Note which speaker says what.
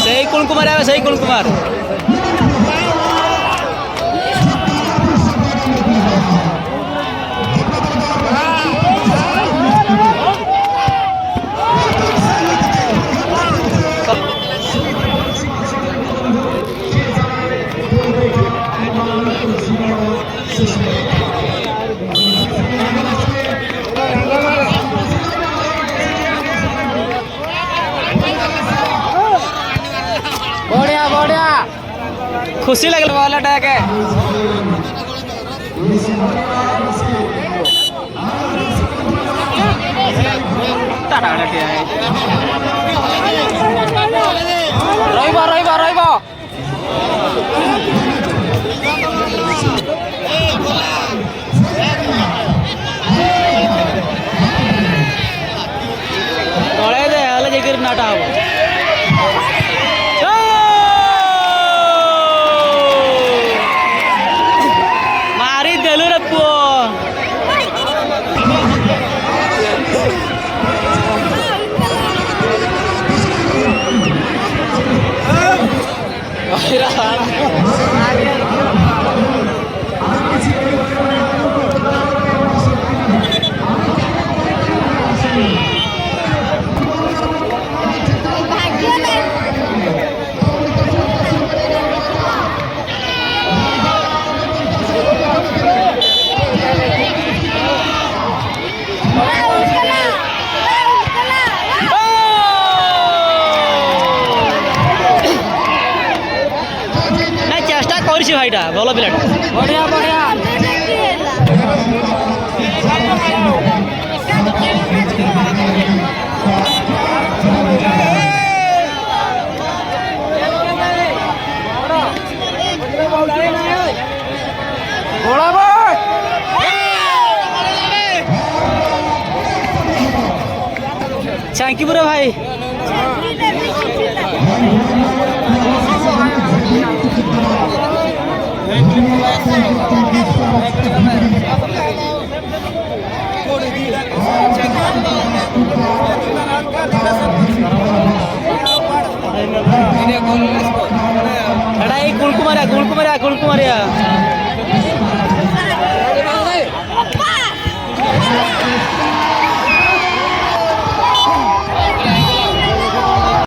Speaker 1: सही कुल कुमार आहे, सही कुल कुमार.
Speaker 2: बढ़िया बढ़िया
Speaker 1: खुशी लगल वाला अटैक है.
Speaker 2: रहिब
Speaker 1: तले दे हले जगह नाटा हम मारी देलू रे पुओ. କରିଛି ଭାଇଟା ଭଲ ପିଲାଟା.
Speaker 2: बढ़िया बढ़िया
Speaker 1: थैंक यू पूरा भाई. एड़ा ये गुलकुमारिया